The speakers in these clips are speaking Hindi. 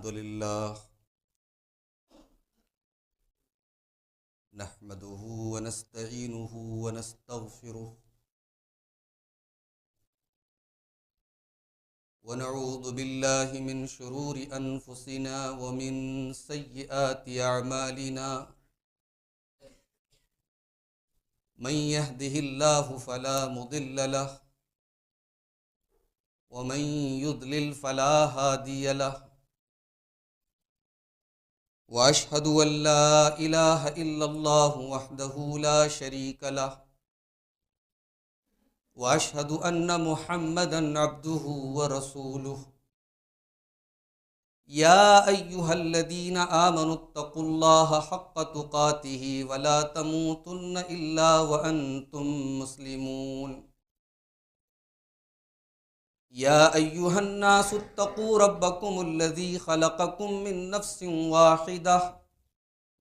अल्हम्दुलिल्लाह नहमदुहु व नस्तईनुहु व नस्तगफिरुह व नऊज़ु बिल्लाहि मिन शुरूरि अनफुसिना व मिन सय्यिआति अअमालिना मन यहदिहिल्लाहु फला मुदिल्ल लहु व मन युद्लिल फला हादिय लहु व अशहदु अल्ला इलाहा इल्लल्लाहु वहदहु ला शरीका लहु व अशहदु अन्न मुहम्मदन अब्दुहु व रसूलुहु या अय्युहल्लज़ीना आमनुत्तक़ुल्लाहा हक़्क़ तुक़ातिही व ला तमूतुन्न इल्ला व अंतुम मुस्लिमून या अय्युहन्नासुत्तक़ू रब्बकुमुल्लज़ी ख़लक़कुम मिन नफ़्सिन वाहिदह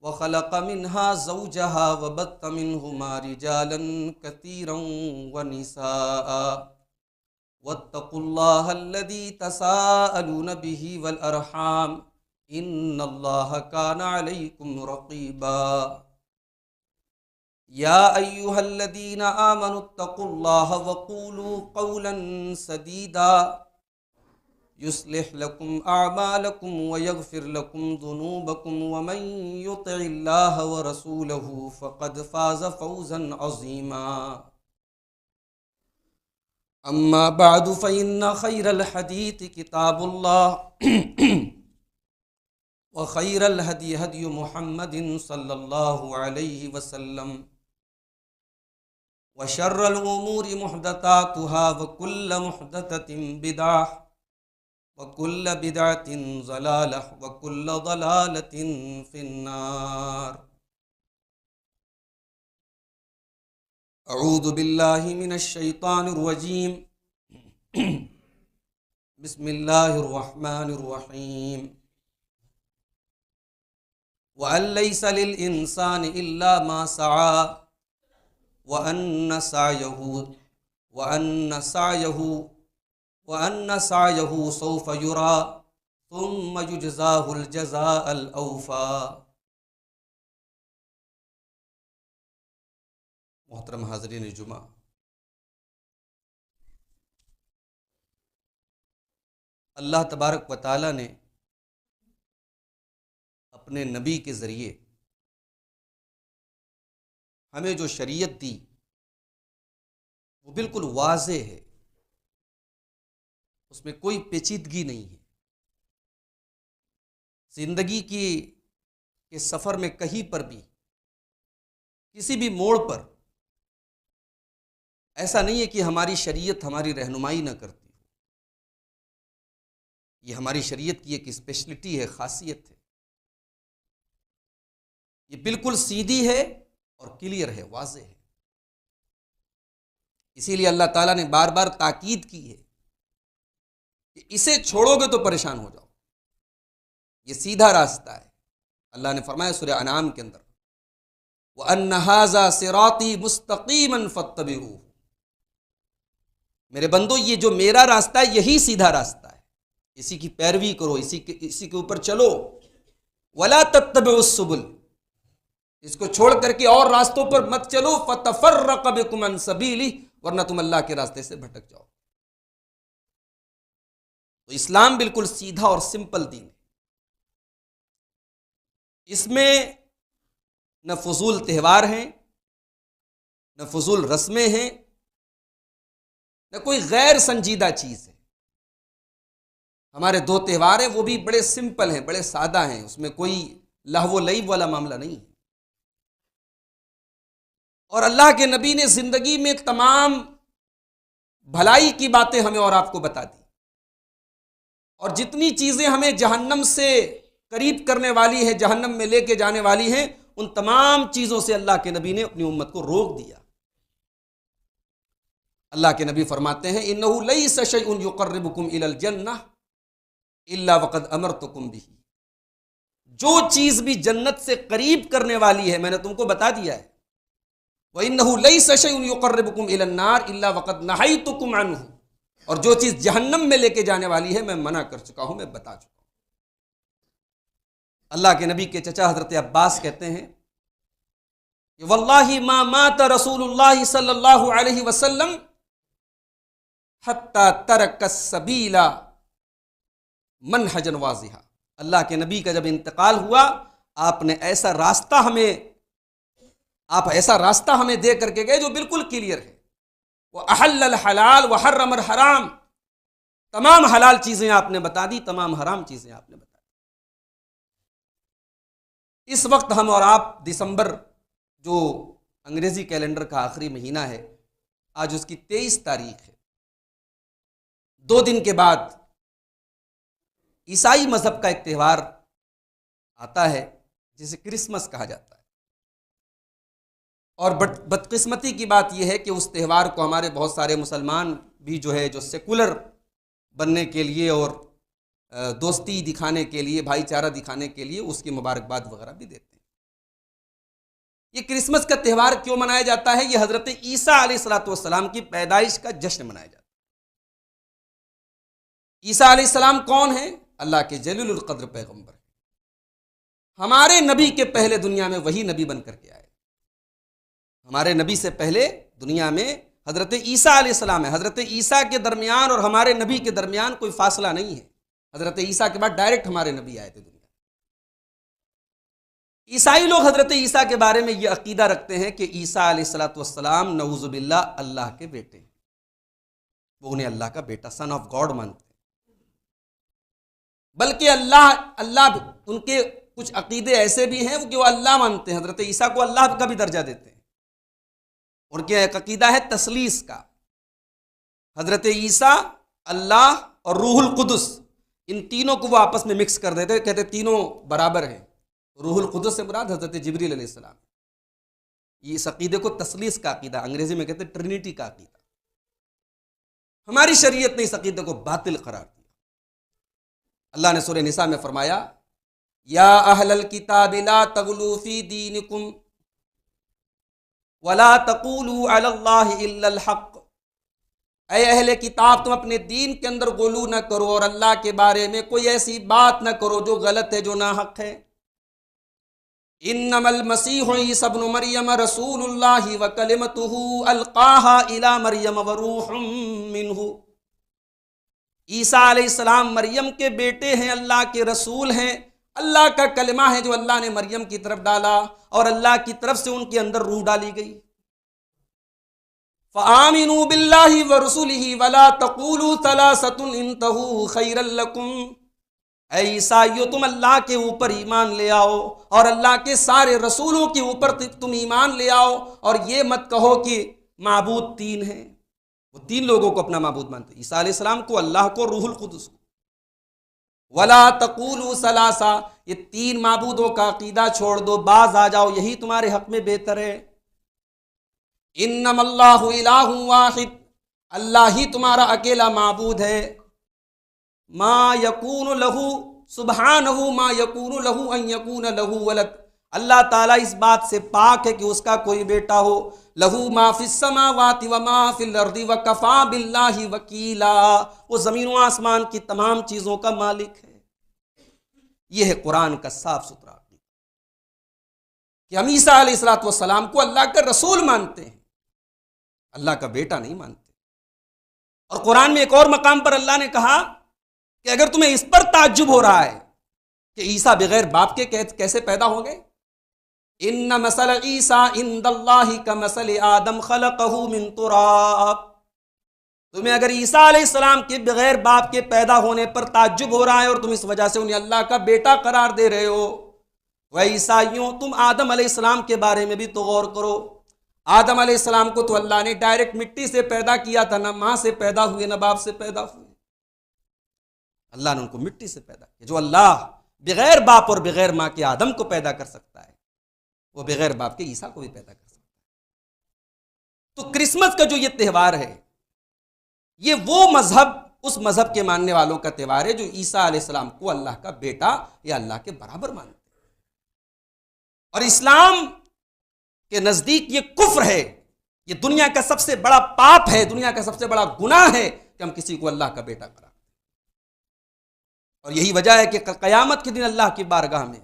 व ख़लक़ मिन्हा ज़ौजहा व बत्त मिन्हुमा रिजालन कसीरन व निसाअ वत्तक़ुल्लाहल्लज़ी तसाअलून बिही वल अरहाम इन्नल्लाहा काना अलैकुम रक़ीबा या अय्युहल्लज़ीना आमनुत्तक़ुल्लाहा व क़ूलू क़ौलन सदीदा युस्लिह लकुम अअमालकुम व यग़फ़िर लकुम ज़ुनूबकुम व मन युतिइल्लाह व रसूलहु फ़क़द फ़ाज़ फ़ौज़न अज़ीमा अम्मा बअदु फ़इन्न ख़ैरल हदीथि किताबुल्लाह व ख़ैरल हदी हदी मुहम्मदिन सल्लल्लाहु अलैहि वसल्लम व शर्रल उमूरि मुहदसातुहा व कुल्ल मुहदसतिन बिदअह व कुल्ल बिदअतिन ज़लालह व कुल्ल ज़लालतिन फिन्नार अऊज़ु बिल्लाहि मिनश शैतानिर रजीम बिस्मिल्लाहिर रहमानिर रहीम व अल्लैसा लिल इंसानि इल्ला मा सआ व अन्न सायहु सौफ युरा सुम्मा युजज़ाहुल जज़ाअल औफ़ा। मोहतरम हाज़रीन जुमा, अल्लाह तबारक व तआला ने अपने नबी के ज़रिए हमें जो शरीयत दी वो बिल्कुल वाज़े है, उसमें कोई पेचीदगी नहीं है। ज़िंदगी के सफ़र में कहीं पर भी किसी भी मोड़ पर ऐसा नहीं है कि हमारी शरीयत हमारी रहनुमाई न करती हो। ये हमारी शरीयत की एक स्पेशलिटी है, ख़ासियत है। ये बिल्कुल सीधी है और क्लियर है, वाज़े है। इसीलिए अल्लाह ताला ने बार बार ताकीद की है कि इसे छोड़ोगे तो परेशान हो जाओ। ये सीधा रास्ता है। अल्लाह ने फरमाया सूरह अनाम के अंदर, व अन्न हाज़ा सिराती मुस्तक़ीमन फत्तबिऊहु, मेरे बंदो ये जो मेरा रास्ता है यही सीधा रास्ता है, इसी की पैरवी करो, इसी के ऊपर चलो। वला तत्तबिउस सुबुल, इसको छोड़ करके और रास्तों पर मत चलो। फतफर्रक़ बिकुम अन सबीली, वरना तुम अल्लाह के रास्ते से भटक जाओ। तो इस्लाम बिल्कुल सीधा और सिंपल दीन है। इसमें न फजूल त्यौहार हैं, न फजूल रस्में हैं, न कोई गैर संजीदा चीज है। हमारे दो त्यौहार हैं, वो भी बड़े सिंपल हैं, बड़े सादा हैं, उसमें कोई लहव लईब वाला मामला नहीं है। और अल्लाह के नबी ने जिंदगी में तमाम भलाई की बातें हमें और आपको बता दी, और जितनी चीजें हमें जहन्नम से करीब करने वाली है, जहन्नम में लेके जाने वाली हैं, उन तमाम चीजों से अल्लाह के नबी ने अपनी उम्मत को रोक दिया। अल्लाह के नबी फरमाते हैं, इन्नहु लैसा शैउन युक़र्रिबुकुम इलल जन्नह इल्ला वक़द अमरतुकुम बिही, जो चीज भी जन्नत से करीब करने वाली है मैंने तुमको बता दिया है। व इन्नहु लैसा शैउन युक़र्रिबुकुम इलन नार इल्ला वक़द नहैतुकुम अन्हु, और जो चीज जहन्नम में लेके जाने वाली है मैं मना कर चुका हूं, मैं बता चुका हूं। अल्लाह के नबी के चचा हज़रत अब्बास कहते हैं कि वल्लाहि मा मात रसूलुल्लाह सल्लल्लाहु अलैहि वसल्लम हत्ता तरक सबीला मनहजन वाज़िहा। अल्लाह के नबी का जब इंतकाल हुआ, आप ऐसा रास्ता हमें दे करके गए जो बिल्कुल क्लियर है। वह अहल्लल हलाल व हर्रमल हराम, तमाम हलाल चीजें आपने बता दी, तमाम हराम चीजें आपने बता दी। इस वक्त हम और आप दिसंबर, जो अंग्रेजी कैलेंडर का आखिरी महीना है, आज उसकी 23 तारीख है। 2 दिन के बाद ईसाई मजहब का एक त्यौहार आता है जिसे क्रिसमस कहा जाता है। और बदकिस्मती की बात यह है कि उस त्यौहार को हमारे बहुत सारे मुसलमान भी जो सेकुलर बनने के लिए और दोस्ती दिखाने के लिए, भाईचारा दिखाने के लिए उसकी मुबारकबाद वगैरह भी देते हैं। ये क्रिसमस का त्यौहार क्यों मनाया जाता है? ये हजरत ईसा अलैहिस्सलाम की पैदाइश का जश्न मनाया जाता है। ईसा अलैहिस्सलाम कौन है? अल्लाह के जलीलुल क़द्र पैगंबर। हमारे नबी के पहले दुनिया में वही नबी बन करके आए। हमारे नबी से पहले दुनिया में हजरत ईसा अलैहिस्सलाम है। हजरत ईसा के दरमियान और हमारे नबी के दरमियान कोई फासला नहीं है। हजरत ईसा के बाद डायरेक्ट हमारे नबी आए थे दुनिया। ईसाई लोग हजरत ईसा के बारे में यह अकीदा रखते हैं कि ईसा अलैहिस्सलाम नऊजुबिल्लाह अल्लाह के बेटे हैं। वो उन्हें अल्लाह का बेटा, सन ऑफ गॉड मानते हैं। बल्कि अल्लाह उनके कुछ अकीदे ऐसे भी हैं कि वो अल्लाह मानते हैं, हजरत ईसा को अल्लाह का भी दर्जा देते हैं। उनके एक अकीदा है तसलीस का। हजरत ईसा, अल्लाह और रूहुल कुदस, इन तीनों को वो आपस में मिक्स कर देते, कहते तीनों बराबर हैं। रूहुल कुदस से मुराद हजरत जिब्रील अलैहिस्सलाम। ये इस अकीदे को तसलीस का अकीदा, अंग्रेजी में कहते ट्रिनिटी का अकीदा। हमारी शरीयत ने इस अकीदे को बातिल करार दिया। अल्लाह ने सूरह निसा में फरमाया, या अहलल किताब ला तगलू फी दीनिकुम वला तक़ूलू अलल्लाहि इल्लल हक़। ऐ अहले किताब, तुम अपने दीन के अंदर गुलू न करो और अल्लाह के बारे में कोई ऐसी बात न करो जो गलत है, जो नाहक है। इन्नमल मसीहु ईसा इब्नु मरियम रसूलुल्लाहि व कलिमतुहु अलक़ाहा इला मरियम व रूहुम मिन्हु। ईसा अलैहिस्सलाम मरियम के बेटे हैं, अल्लाह के रसूल हैं, अल्लाह का कलिमा है जो अल्लाह ने मरियम की तरफ डाला और अल्लाह की तरफ से उनके अंदर रूह डाली गई। फ़आमिनू बिल्लाहि व रसूलिही वला तक़ूलू सलासतुन इंतहू खैरल लकुम। ऐ ईसाइयों, तुम अल्लाह के ऊपर ईमान ले आओ और अल्लाह के सारे रसूलों के ऊपर तुम ईमान ले आओ और ये मत कहो कि माबूद 3 हैं। वो 3 लोगों को अपना माबूद मानते, ईसा अलैहिस्सलाम को, अल्लाह को, रूहुल कुदस को। वला तक़ूलू सलासा, ये 3 माबूदों का अकीदा छोड़ दो, बाज आ जाओ, यही तुम्हारे हक में बेहतर है। इन्नमल्लाहु इलाहुन वाहिद, अल्लाह ही तुम्हारा अकेला माबूद है। मा यकूनु लहू सुब्हानहु मा यकूनु लहू अन यकून लहू वलद, अल्लाह ताला इस बात से पाक है कि उसका कोई बेटा हो। लहू मा फिस समावाति व मा फिल अर्दि व कफा बिल्लाहि वकीला, वो ज़मीन व आसमान की तमाम चीज़ों का मालिक है। यह है कुरान का साफ सुथरा अक़ीदा कि हम ईसा अलैहिस्सलाम को अल्लाह का रसूल मानते हैं, अल्लाह का बेटा नहीं मानते। और कुरान में एक और मकाम पर अल्लाह ने कहा कि अगर तुम्हें इस पर ताज्जुब हो रहा है कि ईसा बगैर बाप के कैसे पैदा हो गए, इन्ना मसल ईसा इंदल्लाहि का मसल आदम खलक़हु मिन तुराब, तुम्हें अगर ईसा अलैहिस्सलाम के बगैर बाप के पैदा होने पर ताज्जुब हो रहा है और तुम इस वजह से उन्हें अल्लाह का बेटा करार दे रहे हो, वह ईसाइयों, तुम आदम अलैहिस्सलाम के बारे में भी तो गौर करो। आदम अलैहिस्सलाम को तो अल्लाह ने डायरेक्ट मिट्टी से पैदा किया था, ना माँ से पैदा हुए ना बाप से पैदा हुए। अल्लाह ने उनको मिट्टी से पैदा किया। जो अल्लाह बगैर बाप और बगैर माँ के आदम को पैदा कर सकता है, वो बगैर बाप के ईसा को भी पैदा कर सकता है। तो क्रिसमस का जो ये त्यौहार है, ये वो मजहब, उस मजहब के मानने वालों का त्यौहार है जो ईसा अलैहिस्सलाम को अल्लाह का बेटा या अल्लाह के बराबर मानते हैं। और इस्लाम के नजदीक ये कुफ्र है, ये दुनिया का सबसे बड़ा पाप है, दुनिया का सबसे बड़ा गुनाह है कि हम किसी को अल्लाह का बेटा कराते हैं। और यही वजह है कि क़यामत के दिन अल्लाह की बारगाह में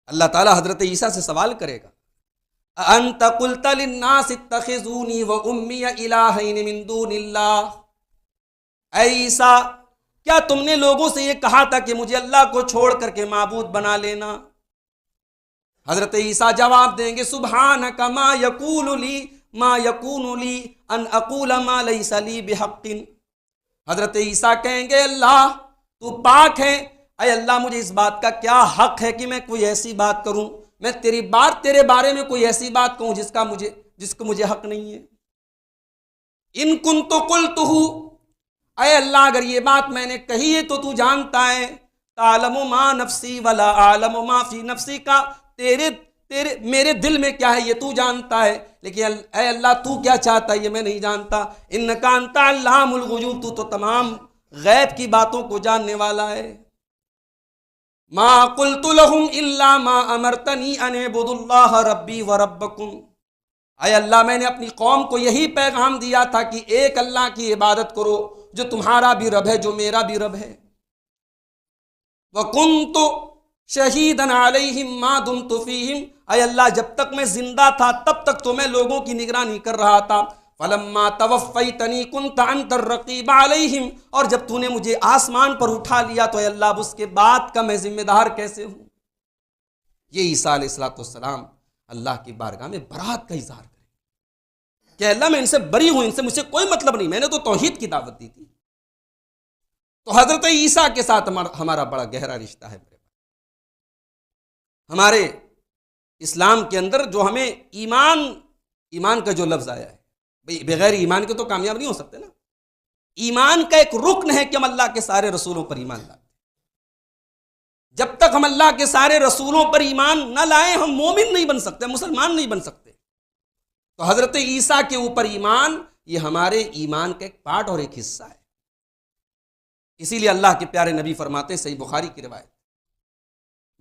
अल्लाह ताला हजरत ईसा से सवाल करेगा, अंत कुल्त लिन्नास इत्तखिज़ूनी व उम्मी इलाहैन मिन दूनिल्लाह, ऐ ईसा क्या तुमने लोगों से ये कहा था कि मुझे अल्लाह को छोड़ करके माबूद बना लेना? हजरत ईसा जवाब देंगे, सुब्हानका मा यकूनु ली अन अक़ूल मा लैसा ली बिहक़्क़िन। हजरत ईसा कहेंगे, अल्लाह तू पाक है, अय अल्लाह मुझे इस बात का क्या हक है कि मैं कोई ऐसी बात करूं, मैं तेरे बारे में कोई ऐसी बात कहूं जिसको मुझे हक नहीं है। इन कुन्तु क़ुल्तुहु, अय अल्लाह अगर ये बात मैंने कही है तो तू जानता है, तालमु मा नफ्सी वला आलमु मा फी नफ्सी का, तेरे मेरे दिल में क्या है ये तू जानता है, लेकिन अय अल्लाह तू क्या चाहता है ये मैं नहीं जानता। इन्नका अंता अल्लामुल गुयूब, तू तो तमाम गैब की बातों को जानने वाला है। मा कुल्तु लहुम इल्ला मा अमरतनी अन इब्दुल्लाह रब्बी व रब्बकुम, अय अल्लाह मैंने अपनी कौम को यही पैगाम दिया था कि एक अल्लाह की इबादत करो जो तुम्हारा भी रब है, जो मेरा भी रब है। व कुन्तु शहीदन अलैहिम मा दुमतु फीहिम, अय अल्लाह जब तक मैं जिंदा था तब तक तो मैं लोगों की निगरानी कर रहा था। फलम्मा तवफ़्फ़ैतनी कुन्त अंतर रक़ीब अलैहिम, और जब तूने मुझे आसमान पर उठा लिया तो अल्लाह अब उसके बाद का मैं जिम्मेदार कैसे हूँ। ये ईसा अलैहिस्सलाम अल्लाह की बारगाह में बरात का इज़हार करें कि अल्लाह मैं इनसे बरी हूँ, इनसे मुझसे कोई मतलब नहीं, मैंने तो तौहीद की दावत दी थी। तो हजरत ईसा के साथ हमारा बड़ा गहरा रिश्ता है। हमारे इस्लाम के अंदर जो हमें ईमान का जो लफ्ज़ आया है, भाई बगैर ईमान के तो कामयाब नहीं हो सकते ना। ईमान का एक रुक्न है कि हम अल्लाह के सारे रसूलों पर ईमान लाते। जब तक हम अल्लाह के सारे रसूलों पर ईमान न लाए हम मोमिन नहीं बन सकते, मुसलमान नहीं बन सकते। तो हजरत ईसा के ऊपर ईमान ये हमारे ईमान का एक पार्ट और एक हिस्सा है। इसीलिए अल्लाह के प्यारे नबी फरमाते, सही बुखारी की रिवायत,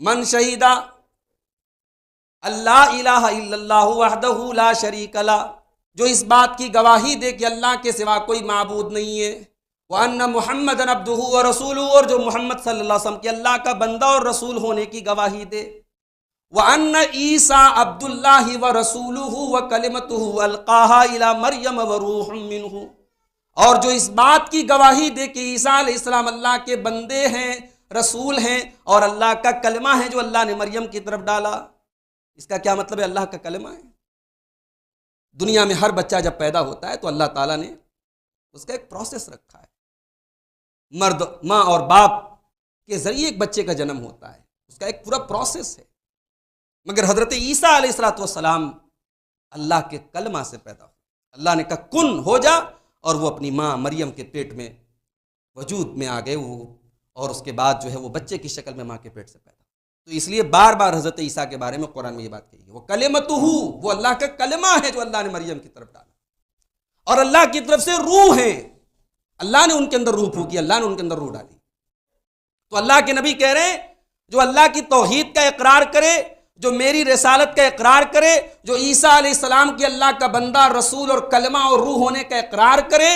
मन शहीदा अल्लाह इलाहा इल्लल्लाहु वहदहु ला शरीक ला, जो इस बात की गवाही दे कि अल्लाह के सिवा कोई माबूद नहीं है, व अन्ना मुहम्मदन अब्दुहु व रसूलुहु, और जो मोहम्मद सल्लल्लाहु अलैहि वसल्लम के अल्लाह का बंदा और रसूल होने की गवाही दे, व अन्ना ईसा अब्दुल्लाहि व रसूलुहु व कलिमतुहु अलकाहा इला मरियम व रूहुम मिन्हु, और जो इस बात की गवाही दे कि ईसा अलैहिस्सलाम अल्लाह के बंदे हैं, रसूल हैं और अल्लाह का कलमा है जो अल्लाह ने मरियम की तरफ डाला। इसका क्या मतलब है? अल्लाह का कलमा है। दुनिया में हर बच्चा जब पैदा होता है तो अल्लाह ताला ने उसका एक प्रोसेस रखा है। मर्द, माँ और बाप के जरिए एक बच्चे का जन्म होता है, उसका एक पूरा प्रोसेस है। मगर हजरत ईसा अलैहिस्सलाम अल्लाह के कलमा से पैदा हुए। अल्लाह ने कहा कुन हो जा, और वो अपनी माँ मरियम के पेट में वजूद में आ गए वो, और उसके बाद जो है वो बच्चे की शक्ल में माँ के पेट से पैदा। तो इसलिए बार बार हजरत ईसा के बारे में कुरान में ये बात कही है, वो कलिमतुहु, वो अल्लाह का कलमा है जो अल्लाह ने मरियम की तरफ डाला, और अल्लाह की तरफ से रूह है, अल्लाह ने उनके अंदर रूह फूकी, अल्लाह ने उनके अंदर रूह डाली। तो अल्लाह के नबी कह रहे हैं जो अल्लाह की तौहीद का इकरार करे, जो मेरी रिसालत का इकरार करे, जो ईसा अलैहिस्सलाम की अल्लाह का बंदा, रसूल और कलमा और रूह होने का इकरार करे,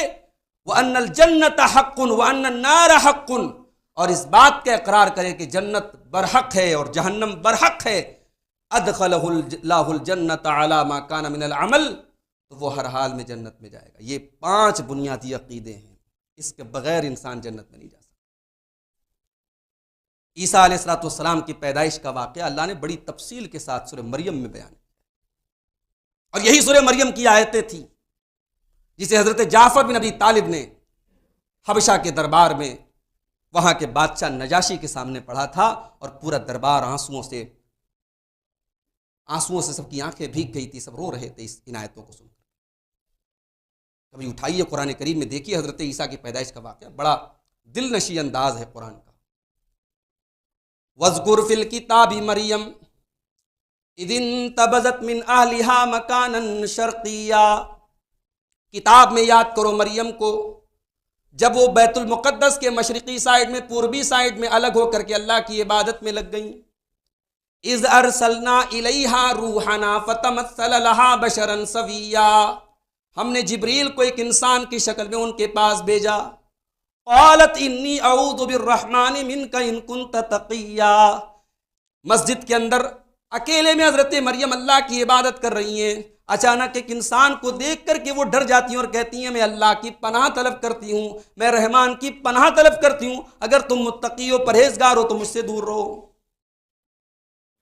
व अन्नल जन्नत हक्कुन व अन्नन नार हक्कुन, और इस बात का इकरार करे कि जन्नत बरहक है और जहन्नम बरहक है, अदखलहुल्लाहुल जन्नत अला मा कान मिनल अमल, तो वो हर हाल में जन्नत में जाएगा। ये 5 बुनियादी अकीदे हैं, इसके बगैर इंसान जन्नत में नहीं जा सकता। ईसा अलैहिस्सलाम की पैदाइश का वाक़या अल्लाह ने बड़ी तफसील के साथ सूरह मरियम में बयान किया, और यही सूरह मरियम की आयतें थी जिसे हजरत जाफर बिन अबी तालिब ने हबशा के दरबार में वहां के बादशाह नजाशी के सामने पढ़ा था, और पूरा दरबार आंसुओं से सबकी आंखें भीग गई थी, सब रो रहे थे इन आयतों को सुनकर। कभी उठाइए कुरान करीम में देखिए हजरत ईसा की पैदाइश का वाक़या, बड़ा दिलनशी अंदाज है कुरान का। वज़कुर फिल किताबी मरियम इदिन तबज़त मिन अहलिहा मकानन शर्क़िया, किताब में याद करो मरियम को जब वो बैतुल मुक़द्दस के मशरिकी साइड में, पूर्वी साइड में अलग होकर के अल्लाह की इबादत में लग गई। इज़ अरसलना इलैहा रूहना फतमस्सल लहा बशरन सविया, हमने जिब्रील को एक इंसान की शक्ल में उनके पास भेजा। क़ालत इन्नी अऊज़ु बिर्रहमानि मिनका इन कुन्त तक़िया, मस्जिद के अंदर अकेले में हजरत मरियम अल्लाह की इबादत कर रही हैं। अचानक एक इंसान को देख करके वो डर जाती हैं और कहती हैं मैं अल्लाह की पनाह तलब करती हूँ, मैं रहमान की पनाह तलब करती हूँ, अगर तुम मुत्तकी हो, परहेजगार हो तो मुझसे दूर रहो।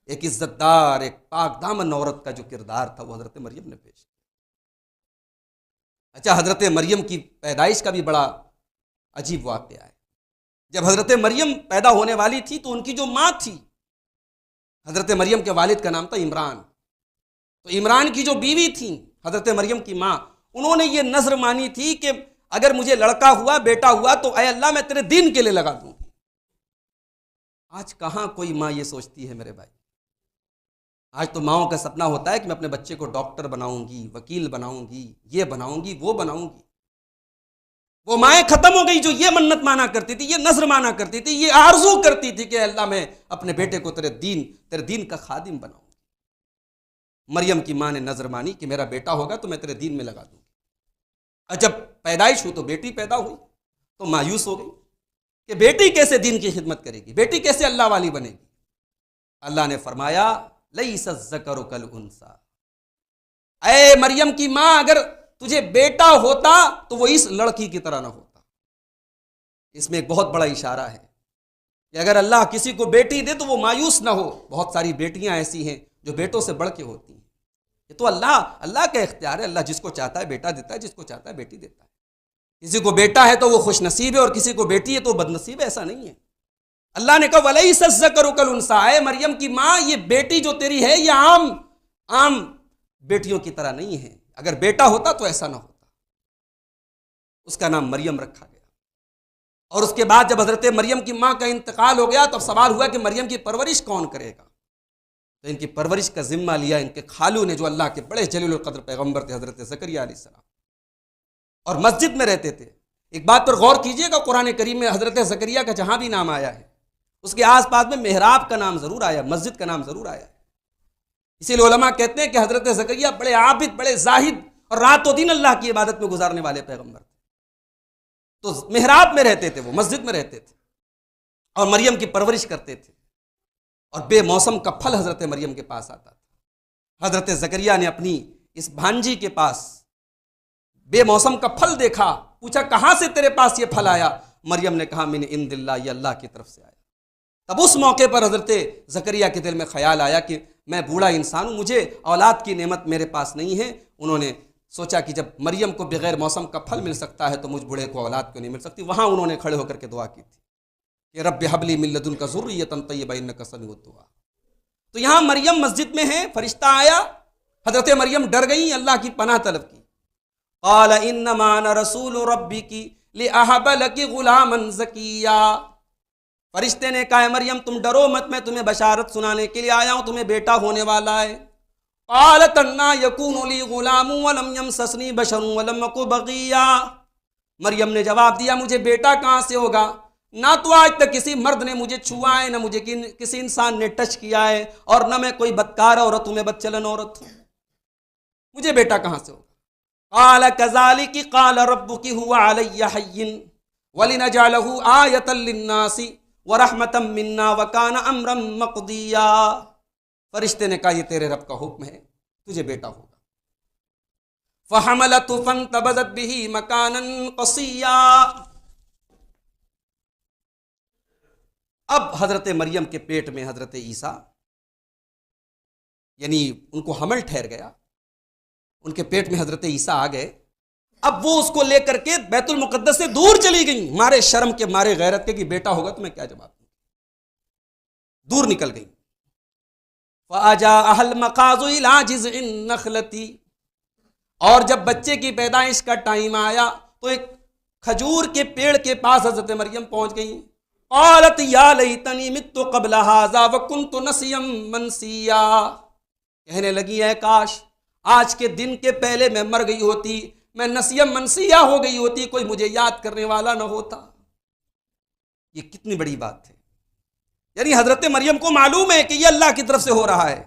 एक इज्जतदार, एक पाक दामन औरत का जो किरदार था वो हजरत मरियम ने पेश किया। अच्छा, हजरत मरियम की पैदाइश का भी बड़ा अजीब वाक़या है। जब हजरत मरियम पैदा होने वाली थी तो उनकी जो माँ थी, हजरत मरियम के वालिद का नाम था इमरान, तो इमरान की जो बीवी थी हजरत मरियम की माँ, उन्होंने ये नजर मानी थी कि अगर मुझे लड़का हुआ, बेटा हुआ तो ऐ अल्लाह मैं तेरे दीन के लिए लगा दूंगी। आज कहाँ कोई माँ ये सोचती है मेरे भाई। आज तो माओं का सपना होता है कि मैं अपने बच्चे को डॉक्टर बनाऊंगी, वकील बनाऊंगी, ये बनाऊंगी, वो बनाऊंगी। वो माएँ खत्म हो गई जो ये मन्नत माना करती थी, ये नजर माना करती थी, ये आरजू करती थी कि अल्लाह मैं अपने बेटे को तेरे दीन का खादिम बनाऊंगी। मरियम की माँ ने नजर मानी कि मेरा बेटा होगा तो मैं तेरे दीन में लगा दूंगी। और जब पैदाइश हुई तो बेटी पैदा हुई तो मायूस हो गई कि बेटी कैसे दीन की खिदमत करेगी, बेटी कैसे अल्लाह वाली बनेगी। अल्लाह ने फरमाया लैसा ज़करु कल उन्सा, ऐ मरियम की माँ अगर तुझे बेटा होता तो वो इस लड़की की तरह ना होता। इसमें एक बहुत बड़ा इशारा है कि अगर अल्लाह किसी को बेटी दे तो वो मायूस ना हो। बहुत सारी बेटियां ऐसी हैं जो बेटों से बढ़ के होती हैं। ये तो अल्लाह का इख्तियार है। अल्लाह जिसको चाहता है बेटा देता है, जिसको चाहता है बेटी देता है। किसी को बेटा है तो वो खुश नसीब है और किसी को बेटी है तो बदनसीब है, ऐसा नहीं है। अल्लाह ने कहा वलैसा ज़करु कल उन्सा, ऐ मरियम की माँ ये बेटी जो तेरी है ये आम बेटियों की तरह नहीं है। अगर बेटा होता तो ऐसा ना होता। उसका नाम मरियम रखा गया। और उसके बाद जब हजरत मरियम की माँ का इंतकाल हो गया तब सवाल हुआ कि मरियम की परवरिश कौन करेगा। तो इनकी परवरिश का जिम्मा लिया इनके खालू ने, जो अल्लाह के बड़े जलीलुल कद्र पैगंबर थे, हजरत ज़करिया अलैहिस्सलाम, और मस्जिद में रहते थे। एक बात पर गौर कीजिएगा, कुरान करीम में हजरत ज़करिया का जहां भी नाम आया है उसके आसपास में मेहराब का नाम जरूर आया, मस्जिद का नाम जरूर आया है। इसीलिए उलमा कहते हैं कि हजरत ज़करिया बड़े आबिद, बड़े जाहिद और रातों दिन अल्लाह की इबादत में गुजारने वाले पैगंबर थे। तो मेहराब में रहते थे, वो मस्जिद में रहते थे और मरियम की परवरिश करते थे। और बेमौसम का फल हजरत मरियम के पास आता था। हजरत ज़करिया ने अपनी इस भांजी के पास बेमौसम का फल देखा, पूछा कहां से तेरे पास ये फल आया। मरियम ने कहा मिन इंदिल्लाह, ये अल्लाह की तरफ से आया। तब उस मौके पर हजरत ज़करिया के दिल में ख्याल आया कि मैं बूढ़ा इंसान हूँ, मुझे औलाद की नेमत मेरे पास नहीं है। उन्होंने सोचा कि जब मरियम को बगैर मौसम का फल मिल सकता है तो मुझ बूढ़े को औलाद क्यों नहीं मिल सकती। वहाँ उन्होंने खड़े होकर के दुआ की थी कि रब्बि हबली मिन लदुनका ज़ुर्रियतन तय्यबा इन्नका समीउद दुआ। तो यहाँ मरियम मस्जिद में है, फरिश्ता आया, हजरत मरियम डर गई, अल्लाह की पनाह तलब की। क़ाल इन्नमा अना रसूलु रब्बिकी लिअहब लकी गुलामन ज़किया। फरिश्ते ने कहा मरियम तुम डरो मत, मैं तुम्हें बशारत सुनाने के लिए आया हूं, तुम्हें बेटा होने वाला है। क़ालत अन्ना यकूनु ली गुलामुन वलम यमससनी बशरुन वलम अकु बग़िया। मरियम ने जवाब दिया मुझे बेटा कहाँ से होगा, ना तो आज तक किसी मर्द ने मुझे छुआ है, ना मुझे किसी इंसान ने टच किया है, और न मैं कोई बदकार औरत हूँ, मैं बदचलन औरत हूँ, मुझे बेटा कहाँ से होगा। क़ाल कज़ालिकी क़ाल रब्बुकी हुवा अलय्या हय्यिन वलिनजअलहु आयतन लिन्नासी व रहमतम मिन्ना व काना अम्रम मक़दिया। फरिश्ते ने कहा ये तेरे रब का हुक्म है, तुझे बेटा होगा। फ़हमलतहु फ़ंतबज़त बिही मकानन क़सिया। अब हजरत मरियम के पेट में हजरत ईसा, यानी उनको हमल ठहर गया, उनके पेट में हजरत ईसा आ गए। अब वो उसको लेकर के बैतुल मुक़द्दस से दूर चली गई, मारे शर्म के, मारे गैरत के कि बेटा होगा तो मैं क्या जवाब दूं, दूर निकल गई। फ़अजा अहल मक़ाज़ु इला जिज़इन नख़लती। और जब बच्चे की पैदाइश का टाइम आया तो एक खजूर के पेड़ के पास हजरत मरियम पहुंच गई। क़ालत या लैतनी मित्तु क़ब्ल हाज़ा व कुन्तु नसियम मनसिया। कहने लगी है काश आज के दिन के पहले मैं मर गई होती, मैं नसियम मनसिया हो गई होती, कोई मुझे याद करने वाला न होता। ये कितनी बड़ी बात है। यानी हजरत मरियम को मालूम है कि ये अल्लाह की तरफ से हो रहा है,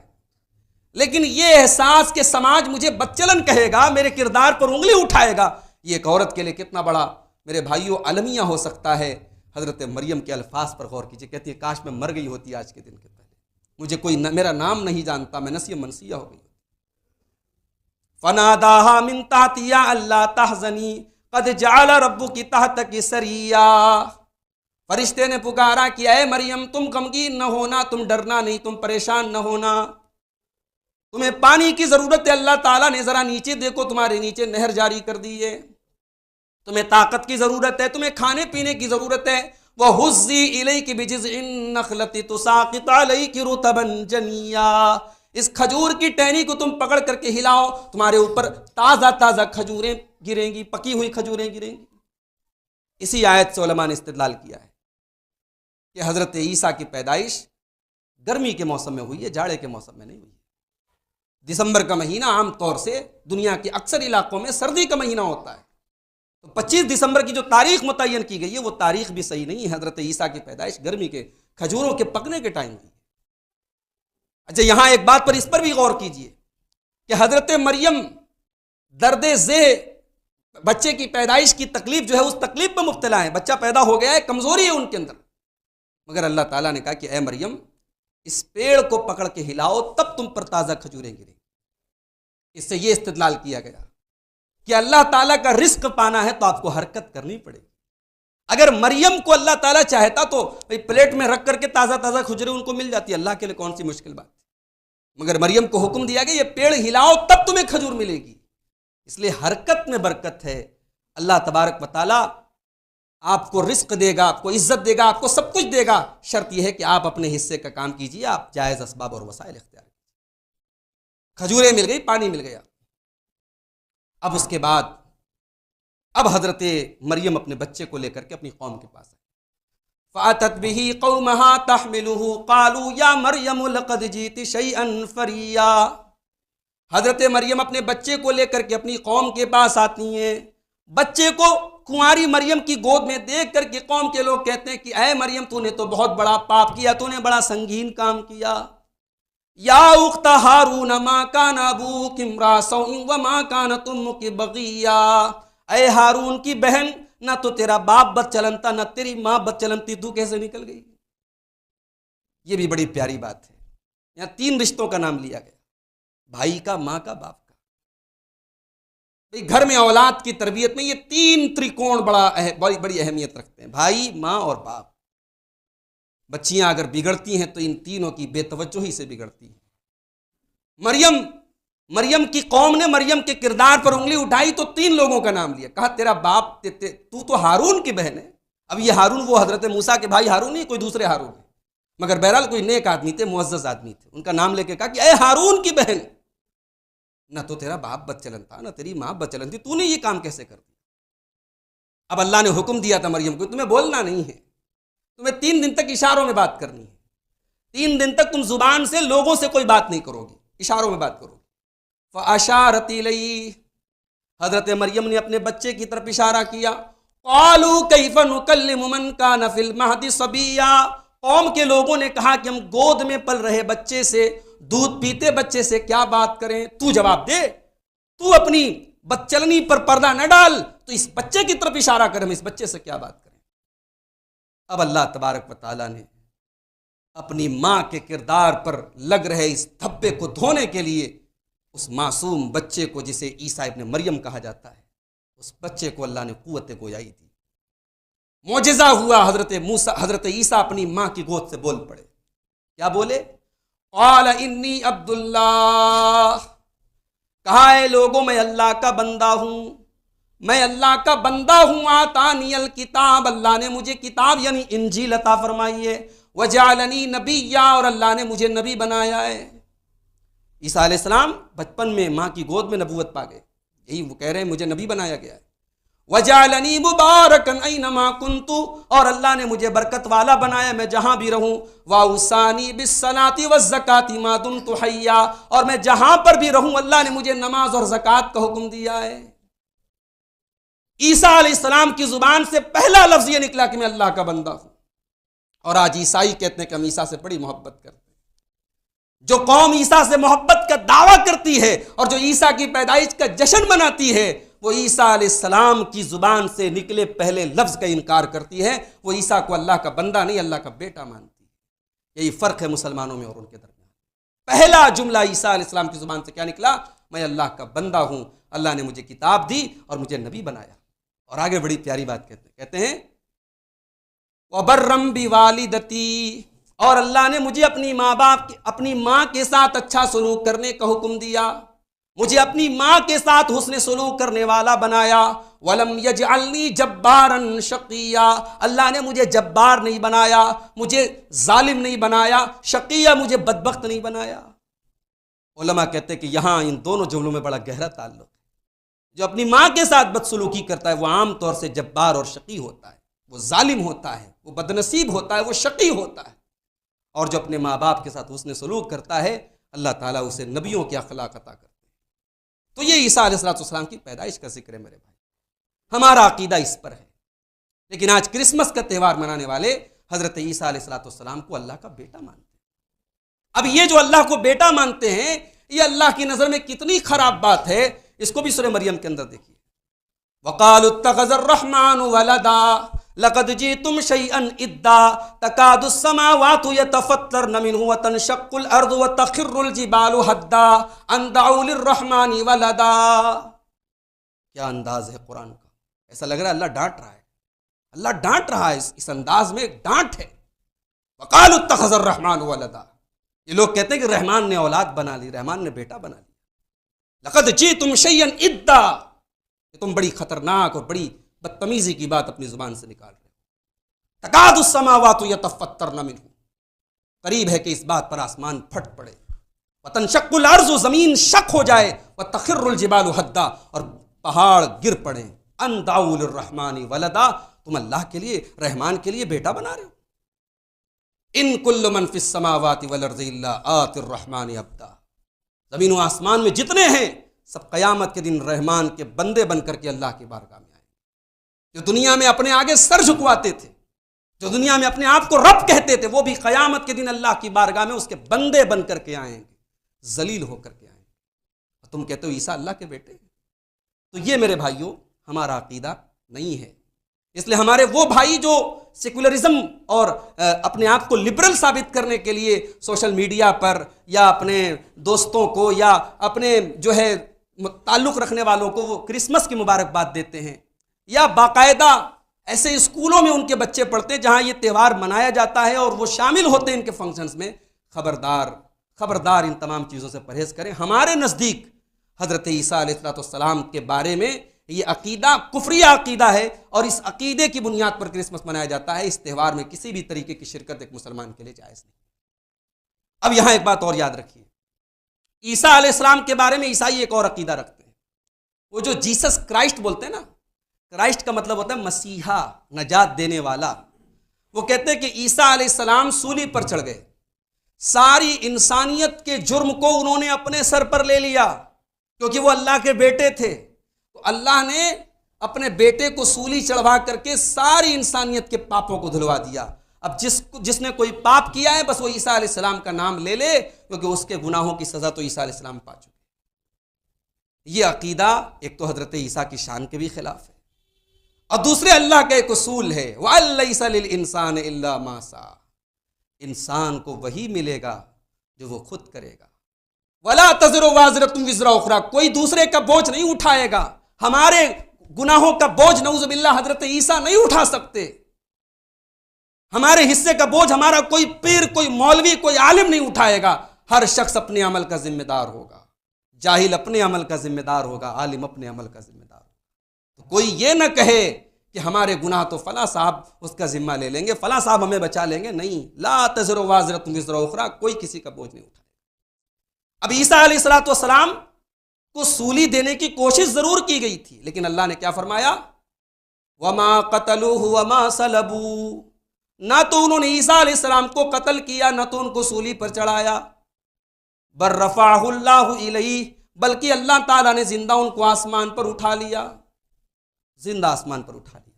लेकिन ये एहसास कि समाज मुझे बदचलन कहेगा, मेरे किरदार पर उंगली उठाएगा, ये एक औरत के लिए कितना बड़ा मेरे भाइयों अलमिया हो सकता है। हजरत मरियम के अल्फाज पर गौर कीजिए, कहती है काश मैं मर गई होती आज के दिन के पहले, मुझे कोई मेरा नाम नहीं जानता, मैं नसिया मनसिया हो गई। फनादाहा मिन ताहतिया अल्ला तहज़नी क़द जअल रब्बुकी तहतकी सरिया। फरिश्ते ने पुकारा कि ऐ मरियम, तुम गमगीन न होना, तुम डरना नहीं, तुम परेशान न होना, तुम्हें पानी की जरूरत है, अल्लाह ताला ने जरा नीचे देखो, तुम्हारे नीचे नहर जारी कर दी है, तुम्हें ताकत की जरूरत है, तुम्हें खाने पीने की जरूरत है। वह हुज़्ज़ी इलैकी बिजिज़्इन नख़लति तुसाक़ित अलैकी रुतबन जनिया। इस खजूर की टहनी को तुम पकड़ करके हिलाओ, तुम्हारे ऊपर ताज़ा ताज़ा खजूरें गिरेंगी, पकी हुई खजूरें गिरेंगी। इसी आयत से उलमा ने इस्तिदलाल किया है कि हज़रत ईसा की पैदाइश गर्मी के मौसम में हुई है, जाड़े के मौसम में नहीं हुई है। दिसंबर का महीना आमतौर से दुनिया के अक्सर इलाकों में सर्दी का महीना होता है, तो 25 दिसंबर की जो तारीख मुतय्यन की गई है वो तारीख भी सही नहीं है। हज़रत ईसा की पैदाइश गर्मी के खजूरों के पकने के टाइम हुई है। अच्छा, यहां एक बात पर, इस पर भी गौर कीजिए कि हज़रत मरियम दर्द ज़े बच्चे की पैदाइश की तकलीफ जो है उस तकलीफ पर मुब्तला है, बच्चा पैदा हो गया है, कमजोरी है उनके अंदर, मगर अल्लाह ताला ने कहा कि ऐ मरियम, इस पेड़ को पकड़ के हिलाओ, तब तुम पर ताज़ा खजूरें गिरेंगी। इससे यह इस्तिदलाल किया गया कि अल्लाह ताला का रिस्क पाना है तो आपको हरकत करनी पड़ेगी। अगर मरियम को अल्लाह ताला चाहता तो भाई प्लेट में रख करके ताज़ा ताज़ा खजूरें उनको मिल जाती, अल्लाह के लिए कौन सी मुश्किल बात, मगर मरियम को हुक्म दिया गया ये पेड़ हिलाओ तब तुम्हें खजूर मिलेगी। इसलिए हरकत में बरकत है। अल्लाह तबारक व तआला आपको रिस्क देगा, आपको इज्जत देगा, आपको सब कुछ देगा, शर्त यह है कि आप अपने हिस्से का काम कीजिए, आप जायज़ असबाब और वसाइल इख्तियार कीजिए। खजूरें मिल गई, पानी मिल गया। अब उसके बाद अब हजरत मरियम अपने बच्चे को लेकर के अपनी कौम के पास आई। फ़ातत बिही कौमहा तहमिलुहु क़ालू या मरियम लक़द जीति शैअन फ़रिया। हजरत मरियम अपने बच्चे को लेकर के अपनी कौम के पास आती हैं। बच्चे को कुंवारी मरियम की गोद में देख करके कौम के लोग कहते हैं कि ऐ मरियम, तूने तो बहुत बड़ा पाप किया, तूने बड़ा संगीन काम किया। या उख्ता हारून मा काना अबूकी इम्रा सौइन व मा कानत उम्मुकी बगिया। ऐ हारून की बहन, ना तो तेरा बाप बदचलन था, ना तेरी माँ बदचलन थी, तू कैसे निकल गई। ये भी बड़ी प्यारी बात है। यहाँ 3 रिश्तों का नाम लिया गया, भाई का, माँ का, बाप का। घर में औलाद की तरबियत में ये 3 त्रिकोण बड़ी अहमियत रखते हैं, भाई, माँ और बाप। बच्चियां अगर बिगड़ती हैं तो इन तीनों की बेतवज्जोही से बिगड़ती हैं। मरियम की कौम ने मरियम के किरदार पर उंगली उठाई तो 3 लोगों का नाम लिया, कहा तेरा बाप, तू तो हारून की बहन है। अब ये हारून वो हजरत मूसा के भाई हारून नहीं, कोई दूसरे हारून है, मगर बहरहाल कोई नेक आदमी थे, मुअज़्ज़ज़ आदमी थे। उनका नाम लेके कहा कि ऐ हारून की बहन, ना तो तेरा बाप बदचलन था, ना तेरी माँ बदचलन थी, तूने ये काम कैसे कर दिया। अब अल्लाह ने हुक्म दिया था मरियम को, तुम्हें बोलना नहीं है, तुम्हें 3 दिन तक इशारों में बात करनी है। 3 दिन तक तुम जुबान से लोगों से कोई बात नहीं करोगी, इशारों में बात करोगी। फ़अशारत इलैहि, हजरत मरियम ने अपने बच्चे की तरफ इशारा किया। क़ालू कैफ़ नुकल्लिमु मन कान फ़िल महदी सबिया। कौम के लोगों ने कहा कि हम गोद में पल रहे बच्चे से, दूध पीते बच्चे से क्या बात करें, तू जवाब दे, तू अपनी बदचलनी पर पर्दा न डाल, तो इस बच्चे की तरफ इशारा कर, हम इस बच्चे से क्या बात करें। अब अल्लाह तबारक व तआला ने अपनी माँ के किरदार पर लग रहे इस धब्बे को धोने के लिए उस मासूम बच्चे को, जिसे ईसा इब्न मरियम कहा जाता है, उस बच्चे को अल्लाह ने कुव्वत गोयाई दी। मौजिज़ा हुआ, हजरत ईसा अपनी माँ की गोद से बोल पड़े। क्या बोले? क़ाल इन्नी अब्दुल्लाह, कहा है लोगों मैं अल्लाह का बंदा हूँ, मैं अल्लाह का बंदा हूँ। आतानियल किताब, अल्लाह ने मुझे किताब यानी इंजील अता फरमाई है। वजालनी नबिय्या, और अल्लाह ने मुझे नबी बनाया है। ईसा अलैहिस्सलाम बचपन में माँ की गोद में नबूवत पा गए, यही वो कह रहे हैं मुझे नबी बनाया गया है। वजालनी मुबारकन ऐनमा कुन्तु, और अल्लाह ने मुझे बरकत वाला बनाया, मैं जहाँ भी रहूँ। वाउसानी बिस्सलाति वज़्ज़काति मा दुम्तु हय्या, और मैं जहाँ पर भी रहूँ अल्लाह ने मुझे नमाज और ज़कात का हुक्म दिया है। ईसा अलैहिस्सलाम की जुबान से पहला लफ्ज़ ये निकला कि मैं अल्लाह का बंदा हूँ। और आज ईसाई कहते हैं कि हम ईसा से बड़ी मोहब्बत करते हैं। जो कौम ईसा से मोहब्बत का दावा करती है और जो ईसा की पैदाइश का जश्न मनाती है, वो ईसा अलैहिस्सलाम की जुबान से निकले पहले लफ्ज़ का इनकार करती है। वो ईसा को अल्लाह का बंदा नहीं, अल्लाह का बेटा मानती है। यही फ़र्क है मुसलमानों में और उनके दरमियान। पहला जुमला ईसा अलैहिस्सलाम की ज़ुबान से क्या निकला? मैं अल्लाह का बंदा हूँ, अल्लाह ने मुझे किताब दी और मुझे नबी बनाया। और आगे बड़ी प्यारी बात कहते हैं वबर्रम बिवालिदती, और अल्लाह ने मुझे अपनी माँ के साथ अच्छा सलूक करने का हुक्म दिया, मुझे अपनी माँ के साथ हुस्न सलूक करने वाला बनाया। वलम यजअलनी जब्बारन शकिया, अल्लाह ने मुझे जब्बार नहीं बनाया, मुझे जालिम नहीं बनाया, शकिया मुझे बदबख्त नहीं बनाया। उलमा कहते हैं कि यहाँ इन दोनों जुमलों में बड़ा गहरा ताल्लुक है। जो अपनी माँ के साथ बदसलूकी करता है वो आम तौर से जब्बार और शकी होता है, वो जालिम होता है, वो बदनसीब होता है, वो शकी होता है। और जो अपने माँ बाप के साथ उसने सलूक करता है, अल्लाह ताला उसे नबियों के अखलाक अता करते हैं। तो ये ईसा अलैहिस्सलाम की पैदाइश का जिक्र है मेरे भाई, हमारा अकीदा इस पर है। लेकिन आज क्रिसमस का त्यौहार मनाने वाले हजरत ईसा अलैहिस्सलाम को अल्लाह का बेटा मानते हैं। अब ये जो अल्लाह को बेटा मानते हैं, ये अल्लाह की नजर में कितनी खराब बात है, इसको भी सूरह मरियम के अंदर देखिए। वक़ालु इत्तख़ज़र रहमानु वलदा लक़द जीतुम शैअन इद्दा तकादुस समावातु यतफ़त्तरन मिन्हु व तनशक्कुल अर्दु व तख़िर्रुल जिबालु हद्दा अन दअू लिर्रहमानि वलदा। क्या अंदाज है कुरान का, ऐसा लग रहा है अल्लाह डांट रहा है, अल्लाह डांट रहा है। इस अंदाज में एक डांट है। वक़ालु इत्तख़ज़र रहमानु वलदा, ये लोग कहते हैं कि रहमान ने औलाद बना ली, रहमान ने बेटा बना लिया। लक़द जीतुम शैअन इद्दा, तुम बड़ी खतरनाक और बड़ी बदतमीजी की बात अपनी जुबान से निकाल रहे हो। तकादुस समावातु यतफ़त्तरन मिन्हु, करीब है कि इस बात पर आसमान फट पड़े। व तनशक्कुल अर्ज़ु, जमीन शक हो जाए। व तख़िर्रुल जिबालु हद्दा, और पहाड़ गिर पड़े। अन दअू लिर्रहमानि वलदा, तुम अल्लाह के लिए, रहमान के लिए बेटा बना रहे हो। इन कुल्लु मन फिस समावाति वल अर्ज़ि इल्ला आतिर रहमानि अब्दा, जमीन व आसमान में जितने हैं सब क़यामत के दिन रहमान के बंदे बनकर के अल्लाह की बारगाह में आएंगे। जो दुनिया में अपने आगे सर झुकवाते थे, जो दुनिया में अपने आप को रब कहते थे, वो भी क़यामत के दिन अल्लाह की बारगाह में उसके बंदे बन करके आएंगे, जलील होकर के आएंगे। तुम कहते हो ईसा अल्लाह के बेटे हैं। तो ये मेरे भाइयों हमारा अकीदा नहीं है। इसलिए हमारे वो भाई जो सेकुलरिज्म और अपने आप को लिबरल साबित करने के लिए सोशल मीडिया पर या अपने दोस्तों को या अपने जो है ताल्लुक़ रखने वालों को वो क्रिसमस की मुबारकबाद देते हैं, या बाकायदा ऐसे स्कूलों में उनके बच्चे पढ़ते हैं जहां ये त्यौहार मनाया जाता है और वो शामिल होते हैं इनके फंक्शंस में, खबरदार इन तमाम चीज़ों से परहेज़ करें। हमारे नज़दीक हज़रत ईसा अलैहिस्सलाम के बारे में ये अकीदा कुफ्रिया अकीदा है, और इस अकीदे की बुनियाद पर क्रिसमस मनाया जाता है। इस त्यौहार में किसी भी तरीके की शिरकत एक मुसलमान के लिए जायज़ नहीं। अब यहाँ एक बात और याद रखिए, ईसा अलैहिस्सलाम के बारे में ईसाई एक और अकीदा रखते हैं। वो जो जीसस क्राइस्ट बोलते हैं ना, क्राइस्ट का मतलब होता है मसीहा, नजात देने वाला। वो कहते हैं कि ईसा अलैहिस्सलाम सूली पर चढ़ गए, सारी इंसानियत के जुर्म को उन्होंने अपने सर पर ले लिया, क्योंकि वो अल्लाह के बेटे थे। तो अल्लाह ने अपने बेटे को सूली चढ़वा करके सारी इंसानियत के पापों को धुलवा दिया। अब जिसने कोई पाप किया है बस वो ईसा अलैहिस्सलाम का नाम ले ले, क्योंकि उसके गुनाहों की सजा तो ईसा अलैहिस्सलाम पा चुके। ये अकीदा एक तो हजरत ईसा की शान के भी खिलाफ है, और दूसरे अल्लाह का एक उसूल है, वलैसा लिल इंसान इल्ला मा सा, इंसान को वही मिलेगा जो वो खुद करेगा। वला तज़िरु वाज़िरतुन विज़रा उख़रा, कोई दूसरे का बोझ नहीं उठाएगा। हमारे गुनाहों का बोझ नऊज़ुबिल्लाह हजरत ईसा नहीं उठा सकते। हमारे हिस्से का बोझ हमारा कोई पीर, कोई मौलवी, कोई आलिम नहीं उठाएगा। हर शख्स अपने अमल का जिम्मेदार होगा। जाहिल अपने अमल का जिम्मेदार होगा, आलिम अपने अमल का जिम्मेदार होगा। तो कोई ये ना कहे कि हमारे गुनाह तो फला साहब उसका जिम्मा ले लेंगे, फला साहब हमें बचा लेंगे। नहीं, ला तज़िरु वाज़िरतुन विज़रा उख़रा, कोई किसी का बोझ नहीं उठाएगा। अब ईसा अलैहिस्सलाम को सूली देने की कोशिश जरूर की गई थी, लेकिन अल्लाह ने क्या फरमाया, वमा क़तलूहु वमा सलबू, ना तो उन्होंने ईसा अलैहिस्सलाम को कत्ल किया, ना तो उनको सूली पर चढ़ाया। बर रफ़अहुल्लाहु इलैहि, बल्कि अल्लाह ताला ने जिंदा उनको आसमान पर उठा लिया, जिंदा आसमान पर उठा लिया।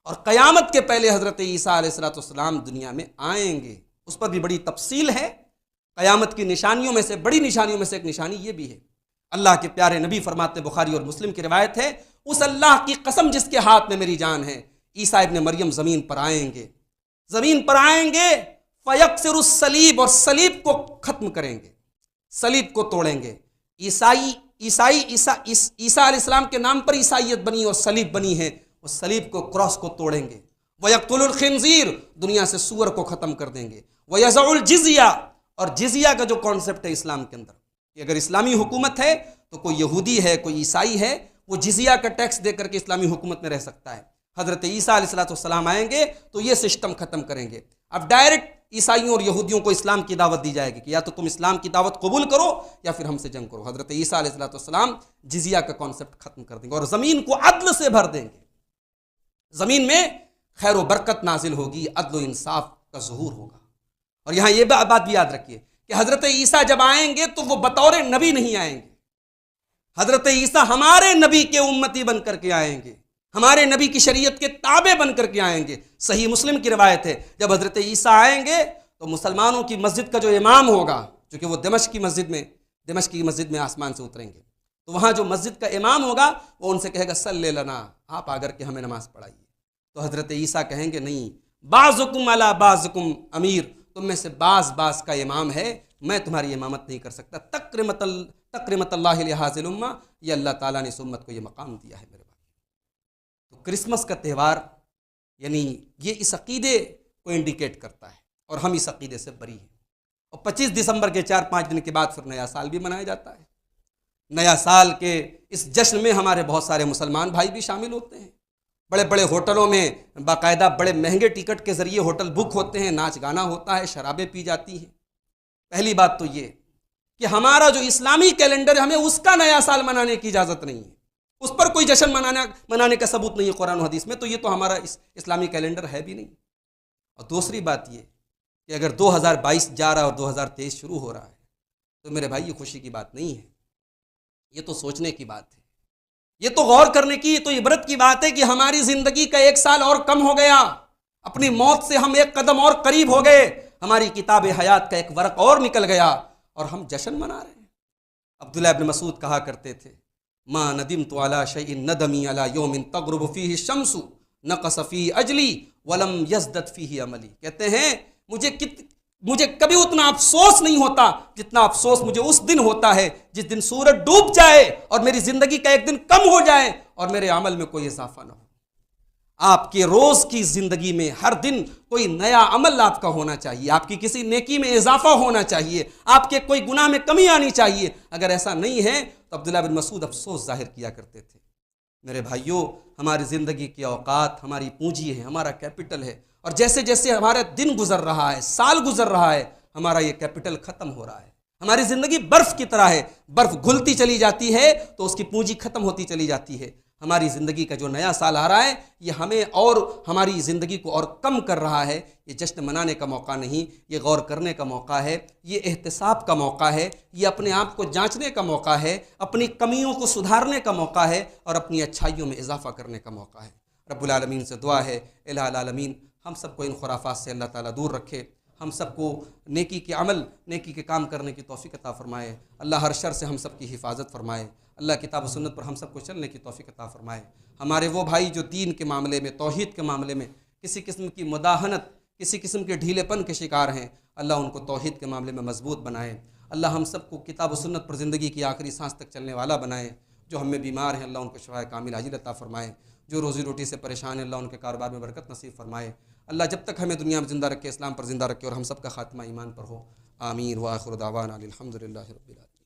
और क़यामत के पहले हज़रत ईसा अलैहिस्सलाम दुनिया में आएंगे, उस पर भी बड़ी तफसील है। क़यामत की निशानियों में से, बड़ी निशानियों में से एक निशानी ये भी है, अल्लाह के प्यारे नबी फरमाते, बुखारी और मुस्लिम की रिवायत है, उस अल्लाह की कसम जिसके हाथ में मेरी जान है, ईसा इब्न मरियम ज़मीन पर आएंगे, ज़मीन पर आएंगे। फयक्सिरुस सलीब, और सलीब को खत्म करेंगे, सलीब को तोड़ेंगे। ईसा अलैहिस्सलाम के नाम पर ईसाइयत बनी और सलीब बनी है, उस सलीब को, क्रॉस को तोड़ेंगे। वयक्तुलुल खिंजीर, दुनिया से सूअर को खत्म कर देंगे। वयज़उल जिज़िया, और जिज़िया का जो कॉन्सेप्ट है इस्लाम के अंदर कि अगर इस्लामी हुकूमत है तो कोई यहूदी है, कोई ईसाई है, वो जिज़िया का टैक्स दे करके इस्लामी हुकूमत में रह सकता है। हज़रत ईसा अलैहिस्सलाम आएंगे तो ये सिस्टम खत्म करेंगे। अब डायरेक्ट ईसाइयों और यहूदियों को इस्लाम की दावत दी जाएगी कि या तो तुम इस्लाम की दावत कबूल करो या फिर हमसे जंग करो। हज़रत ईसा अलैहिस्सलाम जिज़िया का कॉन्सेप्ट खत्म कर देंगे और ज़मीन को अदल से भर देंगे। ज़मीन में खैर व बरकत नाजिल होगी, अदल व इंसाफ का ज़हूर होगा। और यहाँ ये बात भी याद रखिए कि हज़रत ईसा जब आएंगे तो वो बतौर नबी नहीं आएंगे। हज़रत ईसा हमारे नबी के उम्मती बन करके आएंगे, हमारे नबी की शरीयत के ताबे बन करके आएंगे। सही मुस्लिम की रिवायत है, जब हज़रत ईसा आएंगे तो मुसलमानों की मस्जिद का जो इमाम होगा, चूँकि वो दमिश्क की मस्जिद में आसमान से उतरेंगे, तो वहाँ जो मस्जिद का इमाम होगा वो उनसे कहेगा सल्ले लना, आप आकर के हमें नमाज पढ़ाइए। तो हज़रत ईसा कहेंगे नहीं, बाज़ुकुम अला बाज़ुकुम अमीर, तुम में से बाज़ का इमाम है, मैं तुम्हारी इमामत नहीं कर सकता। तकरीमतल्लाहि लिहाज़िल उम्मा, ये अल्लाह ताला ने इस उम्मत को ये मकाम दिया है मेरे भाई। तो क्रिसमस का त्यौहार यानी ये इस अक़ीदे को इंडिकेट करता है और हम इस अक़ीदे से बरी हैं। और 25 दिसंबर के 4-5 दिन के बाद फिर नया साल भी मनाया जाता है। नया साल के इस जश्न में हमारे बहुत सारे मुसलमान भाई भी शामिल होते हैं। बड़े बड़े होटलों में बाकायदा बड़े महंगे टिकट के ज़रिए होटल बुक होते हैं, नाच गाना होता है, शराबें पी जाती हैं। पहली बात तो ये कि हमारा जो इस्लामी कैलेंडर है, हमें उसका नया साल मनाने की इजाज़त नहीं है, उस पर कोई जश्न मनाने का सबूत नहीं है कुरान और हदीस में, तो ये तो हमारा इस्लामी कैलेंडर है भी नहीं। और दूसरी बात ये कि अगर 2022 जा रहा है और 2023 शुरू हो रहा है तो मेरे भाई ये खुशी की बात नहीं है, ये तो सोचने की बात है, ये तो गौर करने की, ये तो इबरत की बात है कि हमारी ज़िंदगी का 1 साल और कम हो गया, अपनी मौत से हम 1 कदम और करीब हो गए, हमारी किताब हयात का 1 वर्क और निकल गया और हम जश्न मना रहे हैं। अब्दुल्लाह इब्न मसूद कहा करते थे, मा नदिम तो अला शैइन नदमी अला यौमिन तग़रुबु फीहि शम्सु नक़स फीहि अजली वलम यज़दद फीहि अमली। कहते हैं मुझे कभी उतना अफसोस नहीं होता जितना अफसोस मुझे उस दिन होता है जिस दिन सूरज डूब जाए और मेरी जिंदगी का 1 दिन कम हो जाए और मेरे अमल में कोई इजाफा ना हो। आपके रोज की जिंदगी में हर दिन कोई नया अमल आपका होना चाहिए, आपकी किसी नेकी में इजाफा होना चाहिए, आपके कोई गुनाह में कमी आनी चाहिए। अगर ऐसा नहीं है तो अब्दुल्लाह बिन मसूद अफसोस जाहिर किया करते थे। मेरे भाइयों, हमारी ज़िंदगी की औकात हमारी पूंजी है, हमारा कैपिटल है, और जैसे जैसे हमारा दिन गुजर रहा है, साल गुजर रहा है, हमारा ये कैपिटल ख़त्म हो रहा है। हमारी ज़िंदगी बर्फ़ की तरह है, बर्फ़ घुलती चली जाती है तो उसकी पूंजी ख़त्म होती चली जाती है। हमारी ज़िंदगी का जो नया साल आ रहा है ये हमें और हमारी ज़िंदगी को और कम कर रहा है। ये जश्न मनाने का मौका नहीं, ये गौर करने का मौका है, ये एहतिसाब का मौका है, ये अपने आप को जांचने का मौका है, अपनी कमियों को सुधारने का मौका है और अपनी अच्छाइयों में इजाफा करने का मौका है। रब्बुल आलमीन से दुआ है, इलाहुल आलमीन हम सबको इन खुराफात से अल्लाह ताला दूर रखे, हम सबको नेकी के अमल, नेकी के काम करने की तौफीक अता फ़रमाए। अल्लाह हर शर से हम सब की हिफाजत फ़रमाए। अल्लाह किताब और सुन्नत पर हम सबको चलने की तौफीक अता फ़रमाए। हमारे वो भाई जो दीन के मामले में, तौहीद के मामले में किसी किस्म की मुदाहनत, किसी किस्म के ढीलेपन के शिकार हैं, अल्लाह उनको तौहीद के मामले में मजबूत बनाए। अल्लाह हम सबको किताब और सुन्नत पर ज़िंदगी की आखिरी सांस तक चलने वाला बनाए। जो हमें बीमार हैं अल्लाह उनको शफ़ाए कामिल आजिल अता फ़रमाए। जो रोज़ी रोटी से परेशान है अल्लाह उनके कारोबार में बरकत नसीब फ़रमाए। अल्लाह जब तक हमें दुनिया में ज़िंदा रखे, इस्लाम पर ज़िंदा रखे और हम सब का ख़ात्मा ईमान पर हो। आमीन व आखिर दावाना अनिल हम्दुलिल्लाहि रब्बिल आलमीन।